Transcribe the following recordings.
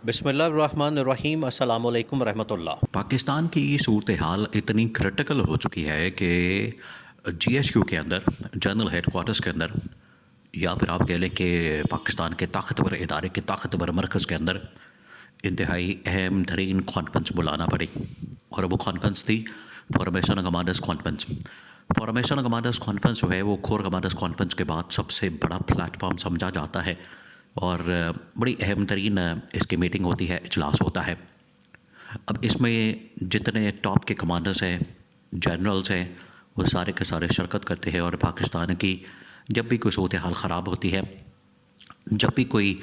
بسم اللہ الرحمن الرحیم۔ السلام علیکم ورحمۃ اللہ۔ پاکستان کی یہ صورتحال اتنی کرٹیکل ہو چکی ہے کہ جی ایچ کیو کے اندر، جنرل ہیڈ کوارٹرز کے اندر، یا پھر آپ کہہ لیں کہ پاکستان کے طاقتور ادارے کے طاقتور مرکز کے اندر انتہائی اہم ترین کانفرنس بلانا پڑی، اور وہ کانفرنس تھی formation commanders conference. Formation commanders conference جو ہے وہ کور کمانڈرز کانفرنس کے بعد سب سے بڑا پلیٹ فارم سمجھا جاتا ہے، اور بڑی اہم ترین اس کی میٹنگ ہوتی ہے، اجلاس ہوتا ہے۔ اب اس میں جتنے ٹاپ کے کمانڈرز ہیں، جنرلز ہیں، وہ سارے کے سارے شرکت کرتے ہیں، اور پاکستان کی جب بھی کوئی صورتحال خراب ہوتی ہے، جب بھی کوئی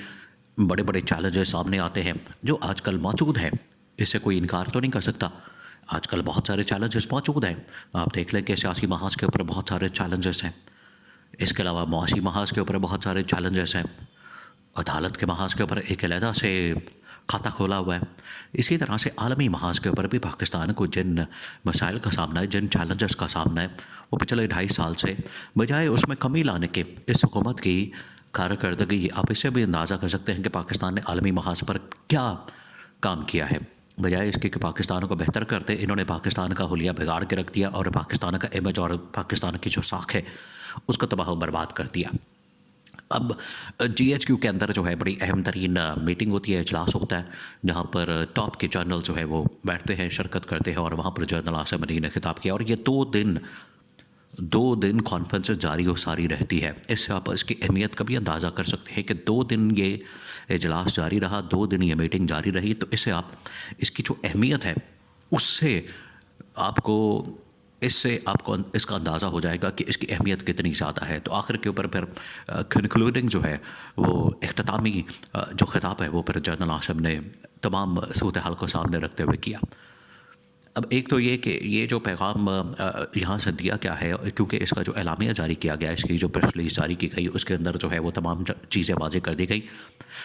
بڑے بڑے چیلنجز سامنے آتے ہیں جو آج کل موجود ہیں، اس سے کوئی انکار تو نہیں کر سکتا، آج کل بہت سارے چیلنجز موجود ہیں۔ آپ دیکھ لیں کہ سیاسی محاذ کے اوپر بہت سارے چیلنجز ہیں، اس کے علاوہ معاشی محاذ کے اوپر بہت سارے چیلنجز ہیں، عدالت کے محاذ کے اوپر ایک علیحدہ سے کھاتا کھولا ہوا ہے۔ اسی طرح سے عالمی محاذ کے اوپر بھی پاکستان کو جن مسائل کا سامنا ہے، جن چیلنجز کا سامنا ہے، وہ پچھلے 2.5 سال سے بجائے اس میں کمی لانے کے اس حکومت کی کارکردگی، آپ اس سے بھی اندازہ کر سکتے ہیں کہ پاکستان نے عالمی محاذ پر کیا کام کیا ہے۔ بجائے اس کے کہ پاکستان کو بہتر کرتے، انہوں نے پاکستان کا حلیہ بگاڑ کے رکھ دیا، اور پاکستان کا امیج اور پاکستان کی جو ساکھ ہے اس کو تباہ و برباد کر دیا۔ اب جی ایچ کیو کے اندر جو ہے بڑی اہم ترین میٹنگ ہوتی ہے، اجلاس ہوتا ہے، جہاں پر ٹاپ کے جنرل جو ہے وہ بیٹھتے ہیں، شرکت کرتے ہیں، اور وہاں پر جنرل عاصم منی نے خطاب کیا، اور یہ 2 دن کانفرنس جاری و ساری رہتی ہے۔ اس سے آپ اس کی اہمیت کا بھی اندازہ کر سکتے ہیں کہ 2 دن یہ اجلاس جاری رہا، 2 دن یہ میٹنگ جاری رہی، تو اس سے آپ اس کی جو اہمیت ہے اس سے آپ کو اس کا اندازہ ہو جائے گا کہ اس کی اہمیت کتنی زیادہ ہے۔ تو آخر کے اوپر پھر کنکلوڈنگ جو ہے وہ اختتامی جو خطاب ہے وہ پھر جنرل عاصم نے تمام صورتحال کو سامنے رکھتے ہوئے کیا۔ اب ایک تو یہ کہ یہ جو پیغام یہاں سے دیا گیا ہے، کیونکہ اس کا جو اعلامیہ جاری کیا گیا، اس کی جو پریس ریلیز جاری کی گئی، اس کے اندر جو ہے وہ تمام چیزیں واضح کر دی گئی،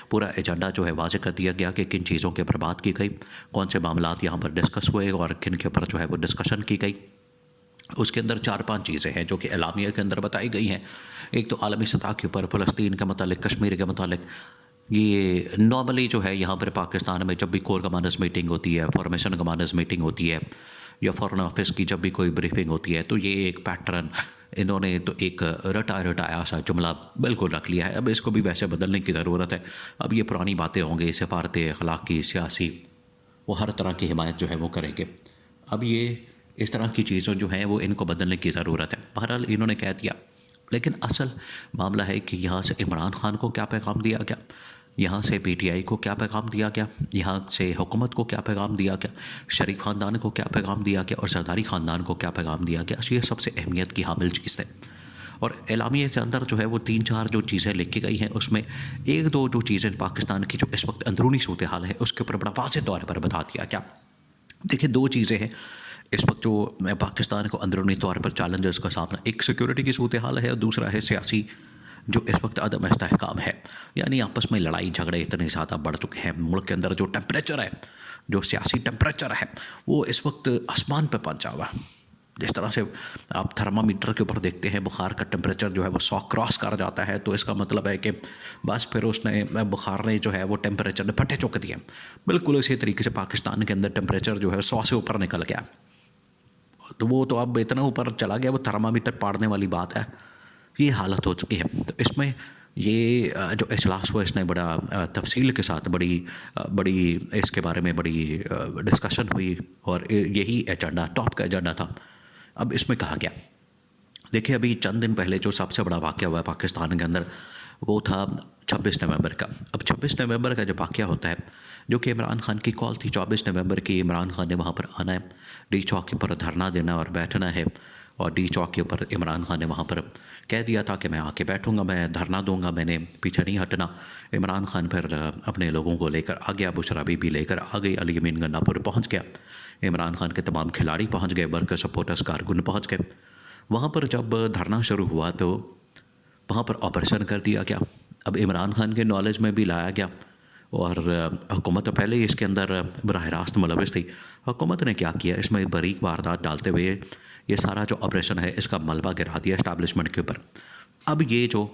پورا ایجنڈا جو ہے واضح کر دیا گیا کہ کن چیزوں کے اوپر بات کی گئی، کون سے معاملات یہاں پر ڈسکس ہوئے، اور کن کے اوپر جو ہے وہ ڈسکشن کی گئی۔ اس کے اندر 4-5 چیزیں ہیں جو کہ اعلامیہ کے اندر بتائی گئی ہیں۔ ایک تو عالمی سطح کے اوپر فلسطین کے متعلق، کشمیر کے متعلق، یہ نارملی جو ہے یہاں پر پاکستان میں جب بھی کور کمانڈرز میٹنگ ہوتی ہے، فارمیشن کمانڈرز میٹنگ ہوتی ہے، یا فارن آفس کی جب بھی کوئی بریفنگ ہوتی ہے، تو یہ ایک پیٹرن انہوں نے تو ایک رٹایا سا جملہ بالکل رکھ لیا ہے۔ اب اس کو بھی ویسے بدلنے کی ضرورت ہے۔ اب یہ پرانی باتیں ہوں گی، سفارت اخلاقی، سیاسی، وہ ہر طرح کی حمایت جو ہے وہ کریں گے۔ اب یہ اس طرح کی چیزیں جو ہیں وہ ان کو بدلنے کی ضرورت ہے۔ بہرحال انہوں نے کہہ دیا، لیکن اصل معاملہ ہے کہ یہاں سے عمران خان کو کیا پیغام دیا گیا، یہاں سے پی ٹی آئی کو کیا پیغام دیا گیا، یہاں سے حکومت کو کیا پیغام دیا گیا، شریف خاندان کو کیا پیغام دیا گیا، اور زرداری خاندان کو کیا پیغام دیا گیا۔ یہ سب سے اہمیت کی حامل چیز ہے۔ اور اعلامیہ کے اندر جو ہے وہ 3-4 جو چیزیں لکھی گئی ہیں، اس میں 1-2 جو چیزیں پاکستان کی جو اس وقت اندرونی صورتحال ہے اس کے اوپر بڑا واضح طور پر بتا دیا گیا۔ دیکھیں، 2 چیزیں ہیں اس وقت جو پاکستان کو اندرونی طور پر چیلنجز کا سامنا، ایک سیکورٹی کی صورتحال ہے، اور دوسرا ہے سیاسی جو اس وقت عدم استحکام ہے، یعنی آپس میں لڑائی جھگڑے اتنے زیادہ بڑھ چکے ہیں۔ ملک کے اندر جو ٹیمپریچر ہے، جو سیاسی ٹیمپریچر ہے، وہ اس وقت آسمان پہ پہنچا ہوا ہے۔ جس طرح سے آپ تھرمامیٹر کے اوپر دیکھتے ہیں بخار کا ٹیمپریچر جو ہے وہ 100 کراس کر جاتا ہے، تو اس کا مطلب ہے کہ بس پھر اس نے بخار نے جو ہے وہ ٹیمپریچر نے پھٹے چک دیا۔ بالکل اسی طریقے سے پاکستان کے اندر ٹیمپریچر جو ہے 100 سے اوپر نکل گیا، تو وہ تو اب اتنا اوپر چلا گیا، وہ تھرمامیٹر پاڑنے والی بات ہے۔ یہ حالت ہو چکی ہے۔ تو اس میں یہ جو اجلاس ہوا، اس نے بڑا تفصیل کے ساتھ بڑی اس کے بارے میں بڑی ڈسکشن ہوئی، اور یہی ایجنڈا ٹاپ کا ایجنڈا تھا۔ اب اس میں کہا گیا، دیکھیں ابھی چند دن پہلے جو سب سے بڑا واقعہ ہوا ہے پاکستان کے اندر، وہ تھا 26 نومبر کا۔ اب 26 نومبر کا جو واقعہ ہوتا ہے، جو کہ عمران خان کی کال تھی 24 نومبر کی، عمران خان نے وہاں پر آنا ہے، ڈی چوک کے اوپر دھرنا دینا اور بیٹھنا ہے، اور ڈی چوک کے اوپر عمران خان نے وہاں پر کہہ دیا تھا کہ میں آ کے بیٹھوں گا، میں دھرنا دوں گا، میں نے پیچھے نہیں ہٹنا۔ عمران خان پھر اپنے لوگوں کو لے کر آ گیا، بشرا بی بھی لے کر آ گئی، علی امین گنہ پور پہنچ گیا، عمران خان کے تمام کھلاڑی پہنچ گئے، ورکر سپورٹرز کارکن پہنچ گئے۔ وہاں پر جب دھرنا شروع ہوا تو وہاں پر آپریشن کر دیا گیا۔ اب عمران خان کے نالج میں بھی لایا گیا، اور حکومت تو پہلے ہی اس کے اندر براہ راست ملوث تھی۔ حکومت نے کیا کیا، اس میں باریک واردات ڈالتے ہوئے یہ سارا جو آپریشن ہے اس کا ملبہ گرا دیا اسٹیبلشمنٹ کے اوپر۔ اب یہ جو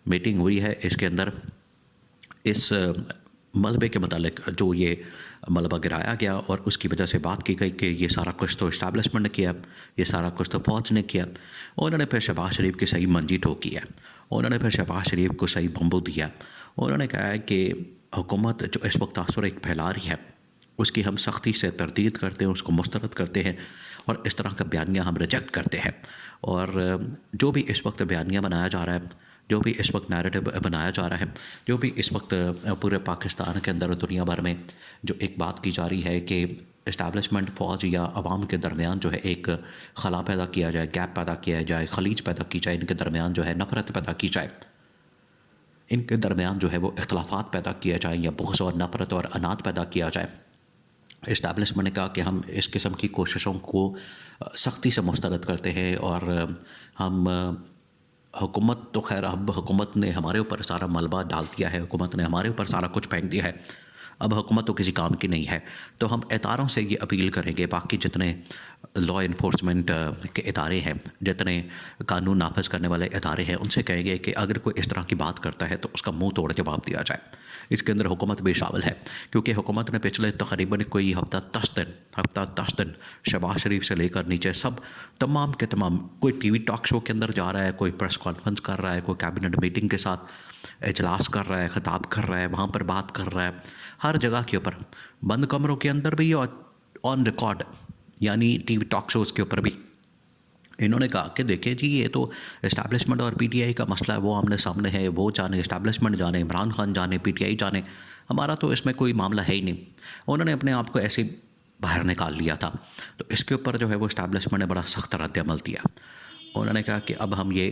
میٹنگ ہوئی ہے اس کے اندر اس ملبے کے متعلق جو یہ ملبہ گرایا گیا اور اس کی وجہ سے بات کی گئی کہ یہ سارا کچھ تو اسٹیبلشمنٹ نے کیا، یہ سارا کچھ تو فوج نے کیا، انہوں نے پھر شہباز شریف کی صحیح منجی ٹھوکی ہے، انہوں نے پھر شہباز شریف کو صحیح بمبو دیا، انہوں نے کہا ہے کہ حکومت جو اس وقت تاثر ایک پھیلا رہی ہے اس کی ہم سختی سے تردید کرتے ہیں، اس کو مسترد کرتے ہیں اور اس طرح کا بیانیہ ہم ریجیکٹ کرتے ہیں، اور جو بھی اس وقت بیانیہ بنایا جا رہا ہے، جو بھی اس وقت نیریٹو بنایا جا رہا ہے، جو بھی اس وقت پورے پاکستان کے اندر دنیا بھر میں جو ایک بات کی جا رہی ہے کہ اسٹیبلشمنٹ فوج یا عوام کے درمیان جو ہے ایک خلا پیدا کیا جائے، گیپ پیدا کیا جائے، خلیج پیدا کی جائے، ان کے درمیان جو ہے نفرت پیدا کی جائے، ان کے درمیان جو ہے وہ اختلافات پیدا کیا جائیں یا بغض اور نفرت اور انات پیدا کیا جائے، اسٹیبلشمنٹ نے کہا کہ ہم اس قسم کی کوششوں کو سختی سے مسترد کرتے ہیں، اور ہم حکومت تو خیر اب حکومت نے ہمارے اوپر سارا ملبہ ڈال دیا ہے، حکومت نے ہمارے اوپر سارا کچھ پھینک دیا ہے، اب حکومت تو کسی کام کی نہیں ہے، تو ہم اداروں سے یہ اپیل کریں گے، باقی جتنے لا انفورسمنٹ کے ادارے ہیں، جتنے قانون نافذ کرنے والے ادارے ہیں، ان سے کہیں گے کہ اگر کوئی اس طرح کی بات کرتا ہے تو اس کا منہ توڑ جواب دیا جائے۔ اس کے اندر حکومت بھی شامل ہے، کیونکہ حکومت نے پچھلے تقریباً کوئی ہفتہ دس دن شہباز شریف سے لے کر نیچے سب تمام کے تمام، کوئی ٹی وی ٹاک شو کے اندر جا رہا ہے، کوئی پریس کانفرنس کر رہا ہے، کوئی کیبنٹ میٹنگ کے ساتھ اجلاس کر رہا ہے، خطاب کر رہا ہے، وہاں پر بات کر رہا ہے، ہر جگہ کے اوپر، بند کمروں کے اندر بھی اور آن ریکارڈ یعنی ٹی وی ٹاک شوز کے اوپر بھی انہوں نے کہا کہ دیکھیں جی یہ تو اسٹیبلشمنٹ اور پی ٹی آئی کا مسئلہ ہے، وہ آمنے سامنے ہے، وہ جانے اسٹیبلشمنٹ جانے، عمران خان جانے، پی ٹی آئی جانے، ہمارا تو اس میں کوئی معاملہ ہے ہی نہیں۔ انہوں نے اپنے آپ کو ایسے باہر نکال لیا تھا، تو اس کے اوپر جو ہے وہ اسٹیبلشمنٹ نے بڑا سخت رد عمل دیا۔ انہوں نے کہا کہ اب ہم یہ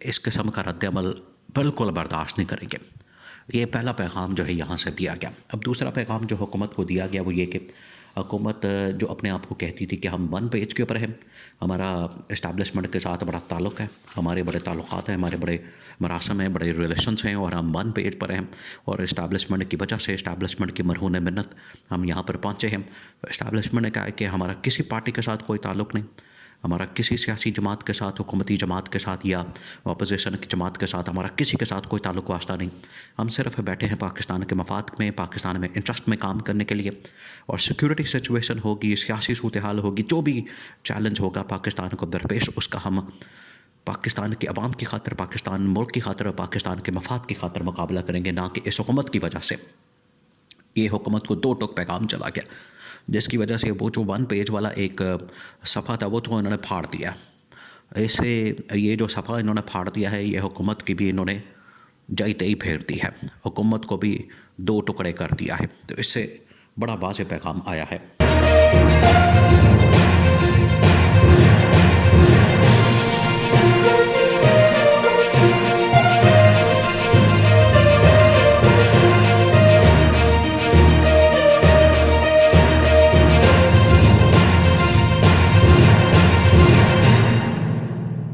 اس قسم کا رد عمل بالکل برداشت نہیں کریں گے۔ یہ پہلا پیغام جو ہے یہاں سے دیا گیا۔ اب دوسرا پیغام جو حکومت کو دیا گیا وہ یہ کہ حکومت جو اپنے آپ کو کہتی تھی کہ ہم ون پیج کے اوپر ہیں، ہمارا اسٹیبلشمنٹ کے ساتھ بڑا تعلق ہے، ہمارے بڑے تعلقات ہیں، ہمارے بڑے مراسم ہیں، بڑے ریلیشنس ہیں، اور ہم ون پیج پر ہیں، اور اسٹیبلشمنٹ کی وجہ سے، اسٹیبلشمنٹ کی مرہون منت ہم یہاں پر پہنچے ہیں۔ اسٹیبلشمنٹ نے کہا ہے کہ ہمارا کسی پارٹی کے ساتھ کوئی تعلق نہیں، ہمارا کسی سیاسی جماعت کے ساتھ، حکومتی جماعت کے ساتھ یا اپوزیشن کی جماعت کے ساتھ، ہمارا کسی کے ساتھ کوئی تعلق واسطہ نہیں، ہم صرف بیٹھے ہیں پاکستان کے مفاد میں، پاکستان میں انٹرسٹ میں کام کرنے کے لیے، اور سیکیورٹی سچویشن ہوگی، سیاسی صورتحال ہوگی، جو بھی چیلنج ہوگا پاکستان کو درپیش، اس کا ہم پاکستان کے عوام کی خاطر، پاکستان ملک کی خاطر اور پاکستان کے مفاد کی خاطر مقابلہ کریں گے، نہ کہ اس حکومت کی وجہ سے۔ یہ حکومت کو دو ٹوک پیغام چلا گیا، جس کی وجہ سے وہ جو ون پیج والا ایک صفحہ تھا وہ تو انہوں نے پھاڑ دیا۔ ایسے یہ جو صفحہ انہوں نے پھاڑ دیا ہے، یہ حکومت کی بھی انہوں نے جائی تئی پھیر دی ہے، حکومت کو بھی دو ٹکڑے کر دیا ہے، تو اس سے بڑا واضح پیغام آیا ہے۔